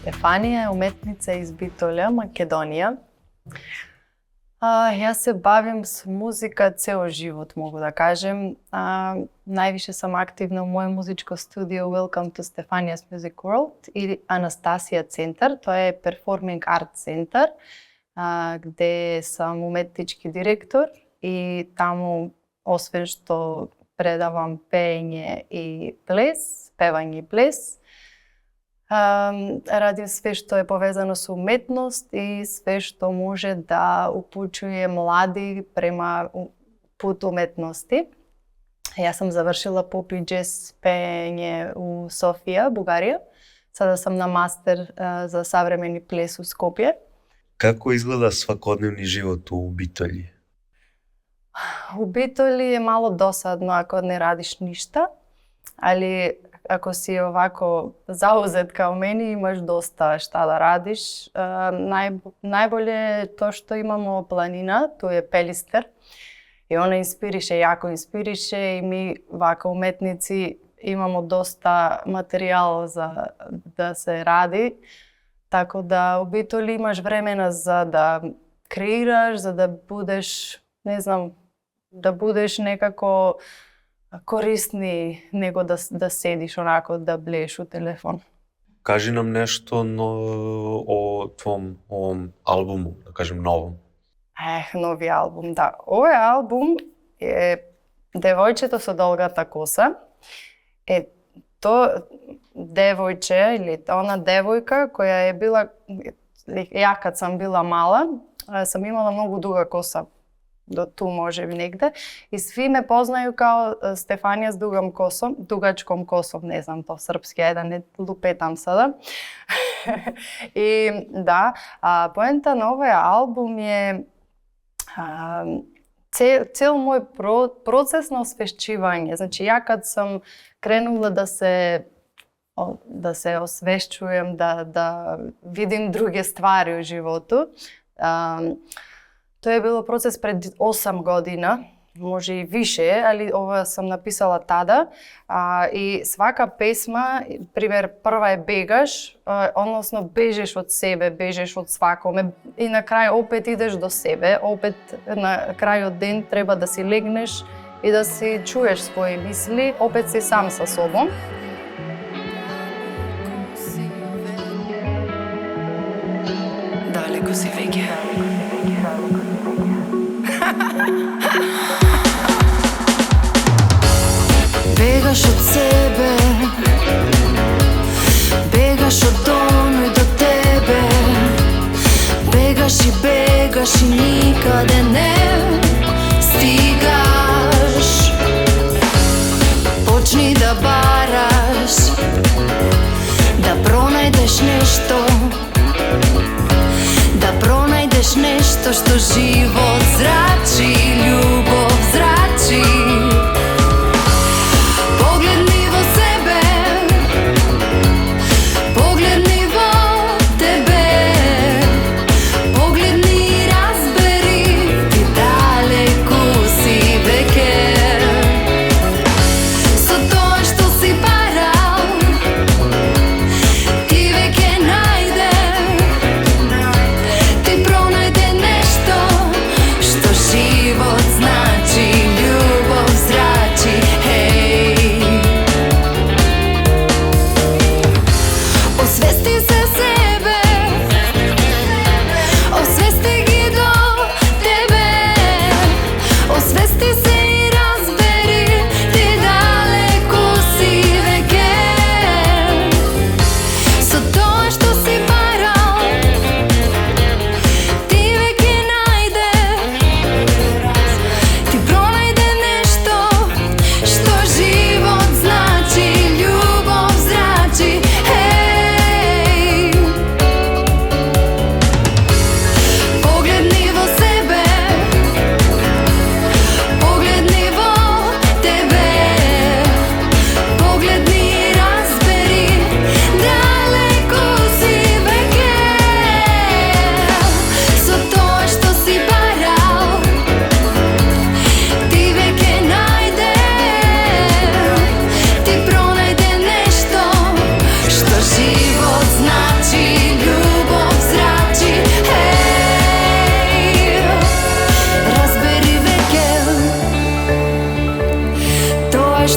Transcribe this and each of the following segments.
Стефанија, уметница из Битоля, Македонија. Јас се бавим с музика цел живот, могу да кажем. Највише сам активна во моје музичко студио Welcome to Stefania's Music World или Анастасија центар. Тоа е Performing Art центар, где сам уметнички директор и таму, освен што предавам пеење и плес, певање и плес, радим све што е повезано со уметност и све што може да упучуе млади према пут уметности. Јас сам завршила поп и джез пеење у Софија, Бугарија. Сада сам на мастер за savремени плес у Скопје. Како изгледа свакодневни живот у Битоли? У Битоли е мало досадно ако не радиш ништа, али ако си овако заузет као мене, имаш доста шта да радиш. Најболе е тоа што имамо планина, тоа е Пелистер. И она инспирише, јако инспирише и ми вака уметници имамо доста материјал за да се ради. Така да у Битоли имаш времена за да креираш, за да будеш, не знам, да будеш некако корисни него да седиш онако да блееш у телефон. Кажи нам нешто о твом овом албуму, да кажем новом. Нови албум, да. Овој албум е Девојчето со долгата коса. То девојче или она девојка која е била, ја кад сам била мала, сам имала многу дуга коса. До ту може би негде. И сви ме познају као Стефанија с дугачком косом, не знам то српски, да не лупетам сада. И да, поента на овој албум е цел мој процес на освешчување. Значи, ја кад сам кренула да се освешчувам, да видим други ствари у животу, тоа е било процес пред 8 година, може и више, али ова сам написала тада. И свака песма, пример, прва е Бегаш, односно бежиш од себе, бежиш од свакоме и на крај опет идеш до себе, опет на крајот ден треба да си легнеш и да си чуеш своји мисли, опет си сам со собом. Далеко си веќе. Бегаш од себе, бегаш од оној до тебе, бегаш и никаде не стигаш. Почни да бараш, да пронајдеш нешто, да пронајдеш нешто што живот зрачи, љубов зрачи. Погледни во себе, погледни во тебе, погледни и разбери, ти далеку си веќе. Со тоа што си барал, ти веќе најде, ти пронајде нешто што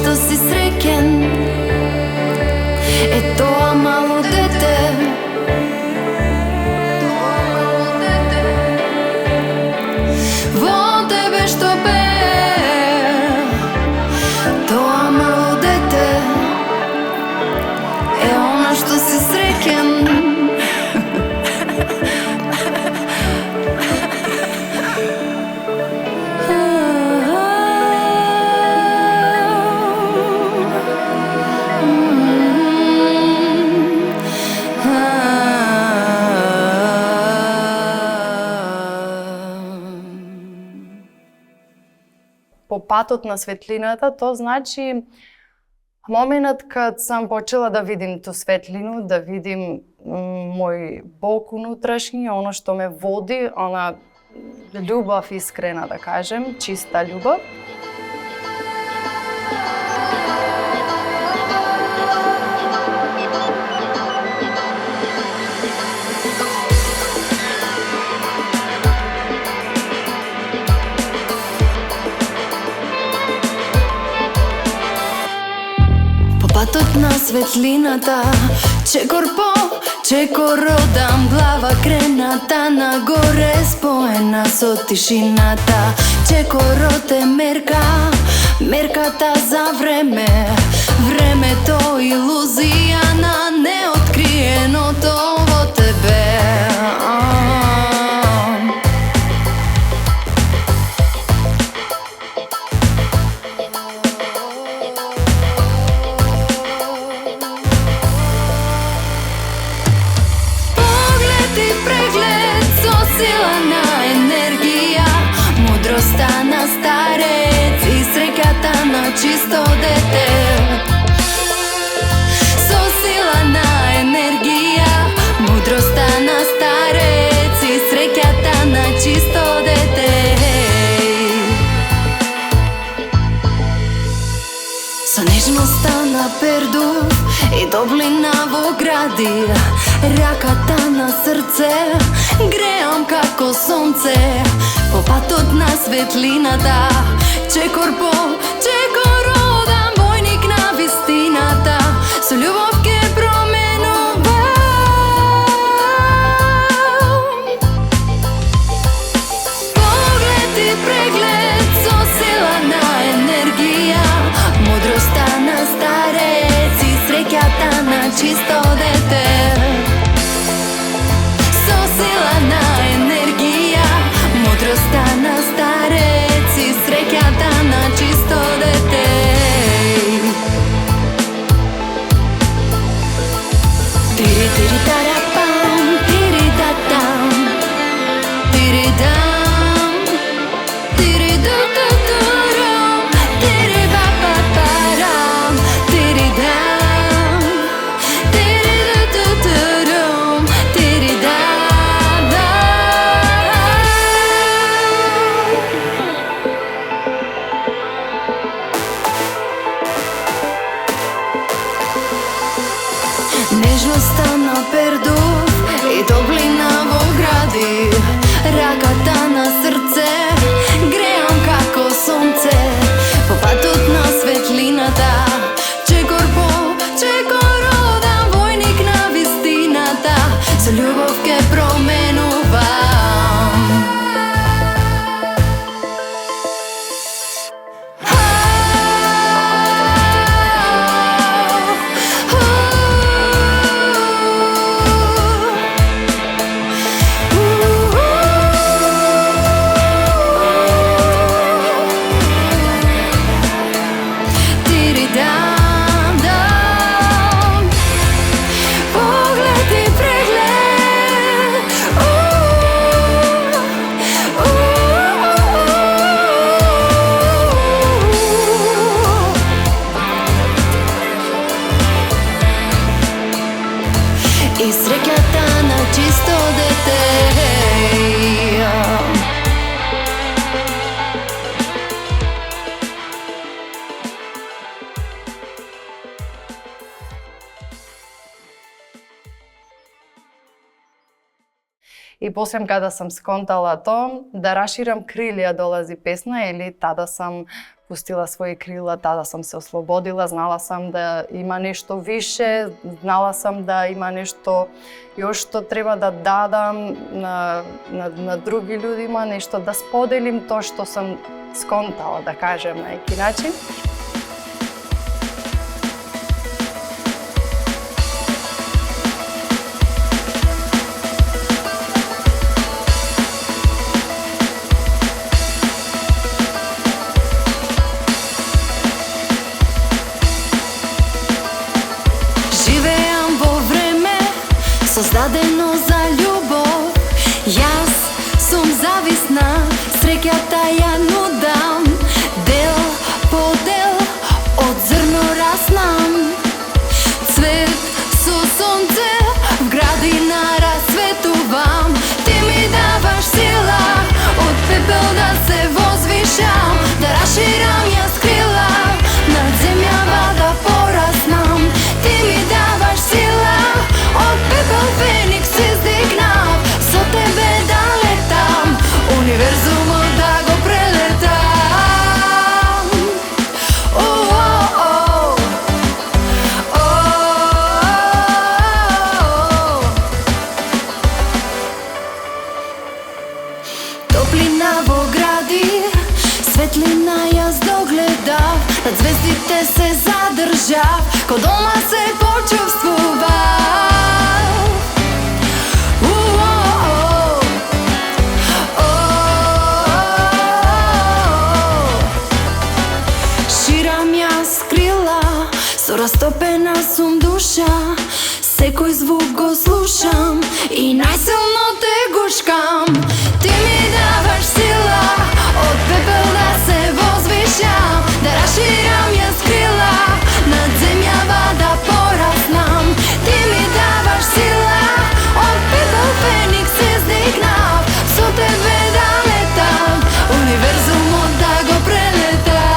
што си среќен е тоа мало дете. Во тебе што пее тоа мало дете е она што си среќен. По патот на светлината, тоа значи моментот кад сам почела да видим ту светлину, да видим мој Бог унутрашни, оно што ме води, она љубов искрена, да кажем, чиста љубов. Патот на светлината, чекор по чекор одам, глава крената нагоре, споена со тишината. Чекорот е мерка, мерката за време, времето илузија на неоткриеното во тебе. Сила на енергија, мудроста на старец и среќата на чисто дете. Со сила на енергија, мудроста на старец и среќата на чисто дете. Со нежноста на пердув и топлина во гради, раката на срце, греам како сонце. По патот на светлината, чекор по чекор одам, војник на вистината, со љубов ке променувам. Поглед и преглед со сила на енергија, мудроста на старец и среќата на чисто дете. Сила на енергија, мудроста на старец и среќата на чисто дете. Тири тири тарапам, тири татам, тири дам, тири дутутурум, тири бапапарам, тири дам, тири дутутурум, тири дам. Нежноста на пердув и топлина во гради, раката на срце, греам како сонце. По патот на светлината, чекор по чекор одам, војник на вистината, со љубов ке променувам. И после када сам сконтала тоа, да расширам крилја долази песна, или тада сам пустила своји крила, тада сам се ослободила, знала сам да има нешто више, знала сам да има нешто још што треба да дадам на други луѓима, нешто да споделим тоа што сам сконтала, да кажем на неки начин. Создадено за љубов, јас сум зависна, среќата ја нудам, дел по дел од зрно раснам. Цвет со сонце в градина расветувам, ти ми даваш сила, од пепел да се возвишам, да расширам јас крила, над земјава да пораснам. Ти ми даваш сила, од пепел феникс издигнав, со тебе да летам, универзумот да го прелетам. Топлина во гради, светлина јас догледав, над звездите се задржав, ко дома се почувствував. Ширам јас крила, со растопена сум душа, секој звук го слушам и најсилно те гушкам. Ти ми даваш сила, од пепел да се возвишам, да расширам јас крила, над земјава да пораснам. Ти ми даваш сила, од пепел феникс издигнав, со тебе да летам, универзумот да го прелетам.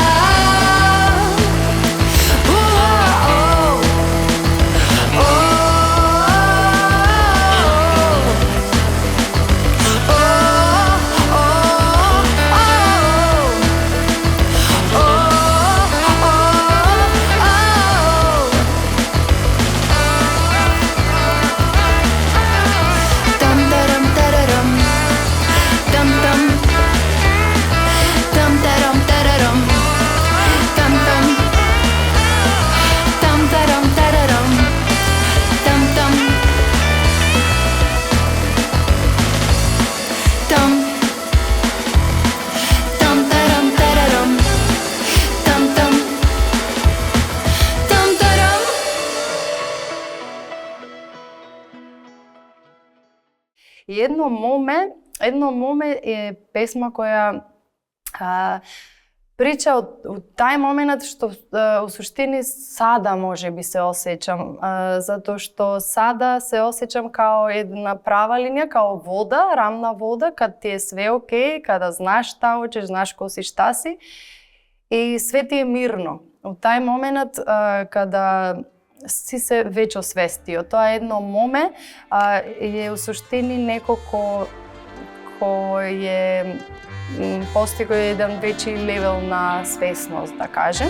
И едно моме е песма која прича од тај момент што у суштини сада може би се осеќам, затоа што сада се осеќам као една права линија, као вода, рамна вода, кад ти е све окей, када знаеш шта хочеш, знаеш кој си, шта си, и све ти е мирно. У тај момент када си се веќе освестио. Тоа е едно моме, е у суштини некој кој е постиго еден веќи левел на свесност, да кажем.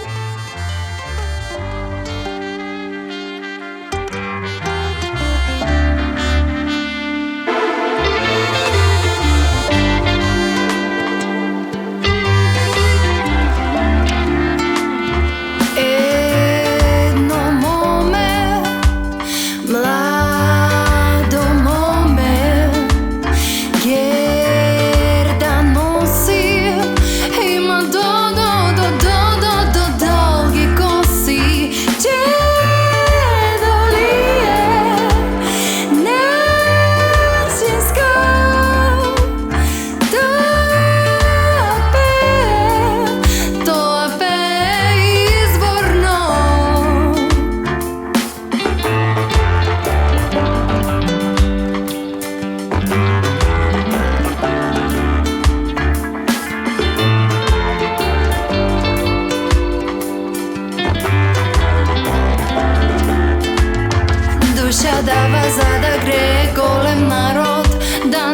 Дава за да грее голем народ, да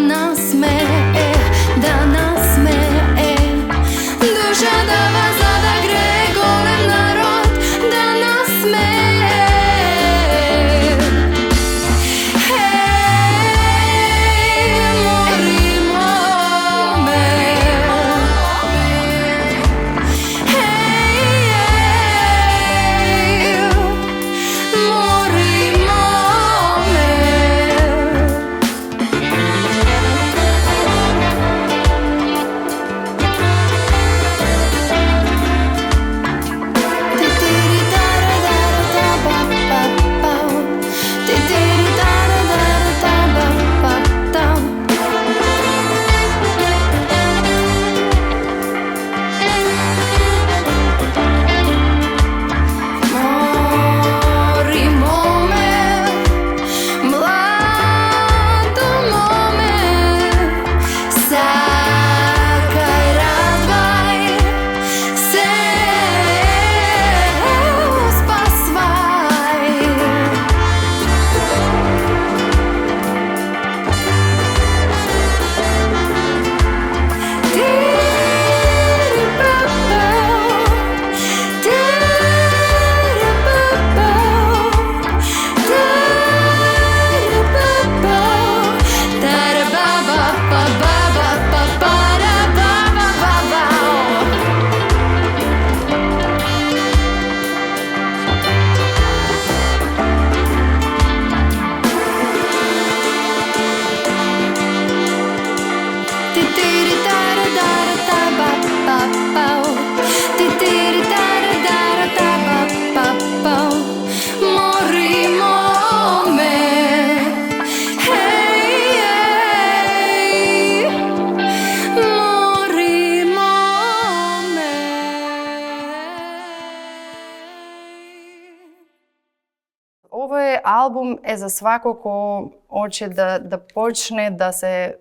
Овој албум е за свако ko hoće да почне да се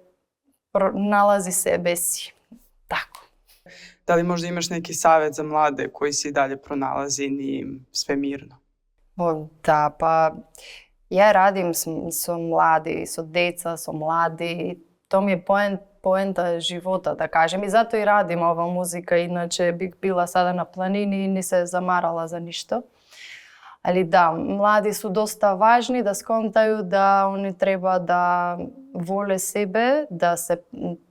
налази себе си. Тако. Da li možda imaš neki savjet za mlade koji se i dalje pronalazi, nije im sve mirno? Да, па ја радим со млади, со деца, со млади. Тоа ми е поента живота, да кажем. И затоа и радим ова музика, иначе бих била сада на планини и не се замарала за ништо. Али да, млади су доста важни да сконтају да они треба да воле себе, да се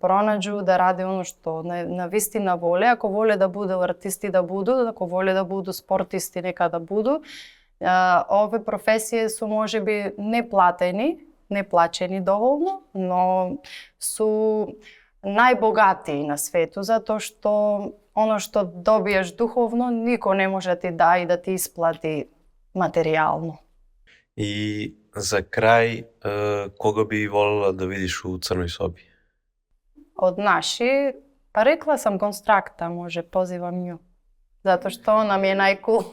пронаđу, да ради оно што на вистина воле. Ако воле да буду артисти, да буду, ако воле да буду спортисти, нека да буду. Ове професии су можеби неплачени доволно, но су најбогатии на свету, затоа што оно што добиеш духовно, никој не може ти да и да ти исплати материјално. И за крај, кога би волела да видиш у Црној соби? Од наши, па рекла сам Констракта, може, позивам њу. Затоа што она ми е најкул.